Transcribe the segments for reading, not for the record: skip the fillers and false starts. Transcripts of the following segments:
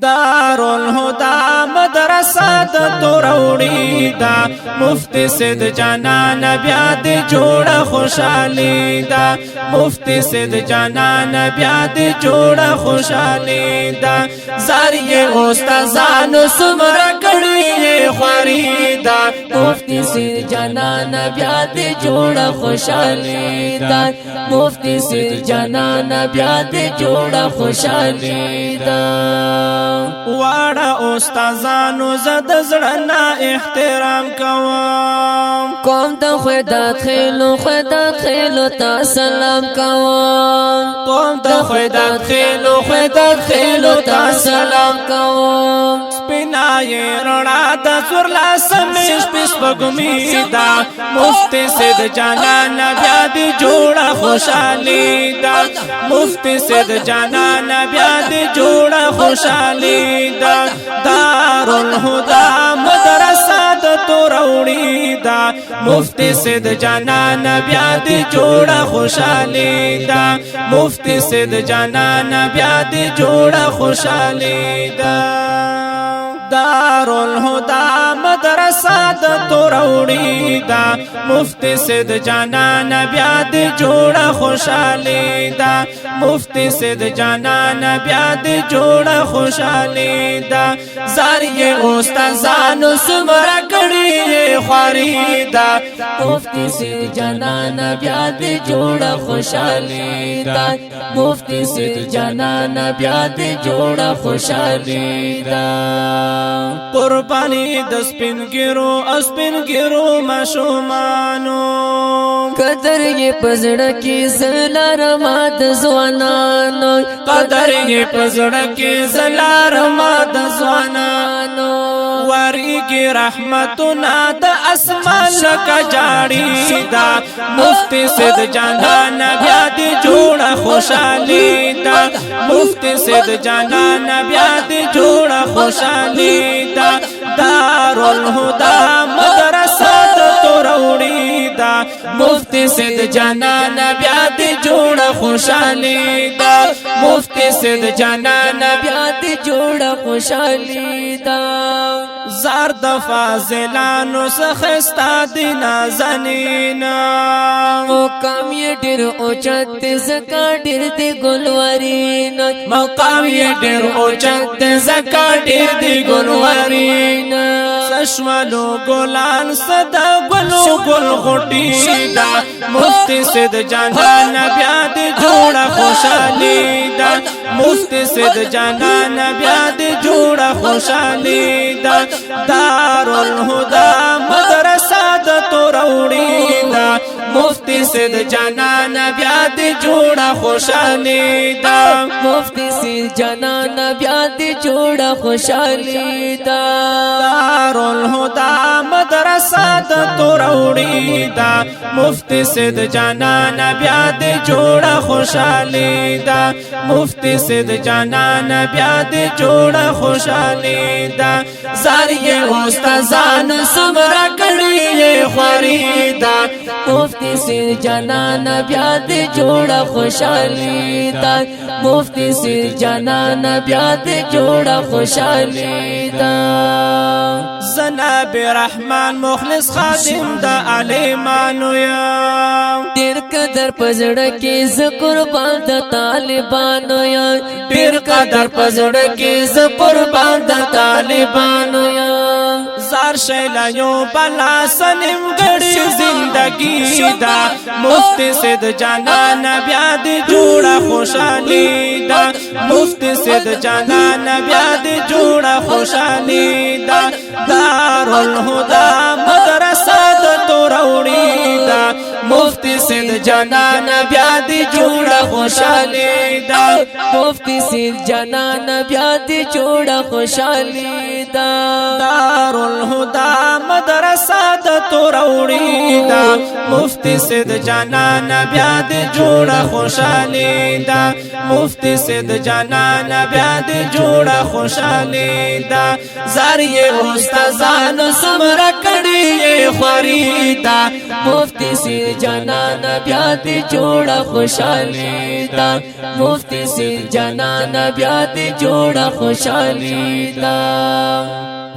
دار الهدى مدرسه د توروړی دا مفتی سید جانان بیا د جوړه خوشالي دا مفتی سید جانان بیا د جوړه خوشالي دا زاریه استادانو سمرا کړی خواري دا مفتی سید جانان بیا د جوړه خوشالي دا مفتی سید جانان بیا د جوړه خوشالي دا واړه استادانو زد زړه احترام کوم د خدات خیلو تا سلام کوم د خدات خیلو تا سلام کوم سپینای رڼا د سورلا سمیش پس بګمی دا مفتی سید جانان بیا د جوړه خوشالي دا مفتی سید جانان بیا د جوړه خوشالي دا دار الهدى مدرسه د توروړی دا مفتی سید جانان بیا د جوړه خوشالي دا مفتی سید جانان بیا د جوړه خوشالي دا دار الهدى مدرسه د توروړی دا مفتی سید جانان بیا د جوړه خوشالي دا مفتی سید جانان بیا د جوړه خوشالي دا زاریه استادانو سمرا کړی خواري دا مفتی سید جانان بیا د جوړه خوشالي دا مفتی سید جانان بیا د جوړه خوشالي دا قربانی د سپینګرو مشومانو قدر یې پزړه کې زلار مات ځوانانو قدر یې پزړه کې زلار مات ځوانانو وریږي رحمتنا د اسمان لکه جاړي دا مفتی سید جانان بیا د جوړه خوشالي دا مفتی سید جانان بیا د جوړه خوشالي دا دار الهدى مدرسه د توروړی دا مفتی سید جانان بیا د جوړه خوشالي دا مفتی سید جانان بیا د جوړه خوشالي دا زار د فاضلانو څخه ستاد نازنینا مقام یې ډېر اوچت زکا ډېر دی ګلورین مقام یې ډېر اوچت زکا ډېر دی ګلورین سشملو ګلان صدا ګلو ګل غټی دا مفتی سید جانان بیا د جوړه خوشالي دا مفتی سید جانان بیا د جوړه خوشالي دا دار الهدى مدرسه د توروړی دا مفتی سید جانان بیا د جوړه خوشالي دا مفتی سید جانان بیا د جوړه خوشالي دا دار الهدى مدرسه د توروړی دا مفتی سید جانان بیا د جوړه خوشالي دا مفتی سید جانان بیا د جوړه خوشالي دا زاریه استادان سمرا کړی خواري دا مفتی سید جانان بیا د جوړه خوشالي دا مفتی سید جانان بیا د جوړه خوشالي دا جناب رحمان مخلص خادم د عالمانو یا ډیر قدر پزړه کې ز قربان د طالبانو یا ډیر قدر پزړه کې ز قربان د طالبانو یا زار شیلا یو بلا سنم غړي زندگی دا مفتی سید جانان بیا د جوړه خوشالي دا مفتی سید جانان بیا د جوړه خوشالي دا دار الهدى مدرسه د توروړی دا مفتی سید جانان بیا د جوړه خوشالي دا مفتی سید جانان بیا د جوړه خوشالي دا دار الهدى مدرسه د توروړی دا مفتی سید جانان بیا د جوړه خوشالي دا مفتی سید جانان بیا د جوړه خوشالي دا زاریه استادانو سمرا کړی کې خریدا مفتی سید جانان بیا دې جوړه خوشالي دا مفتی سید جانان بیا دې جوړه خوشالي دا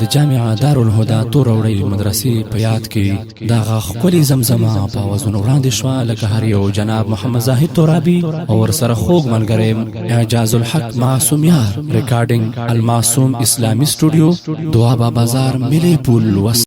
د جامعه دارالهدى تور وړي مدرسې په یاد کې دا خپل زمزمه په وزن وړاندې شو لکه هر یو جناب محمد زاهد ترابي او ورسره خوږ ملګری اعجاز الحق معصوم یار ریکارډینګ المعصوم اسلامي سټوډیو دوابا بازار ملي پول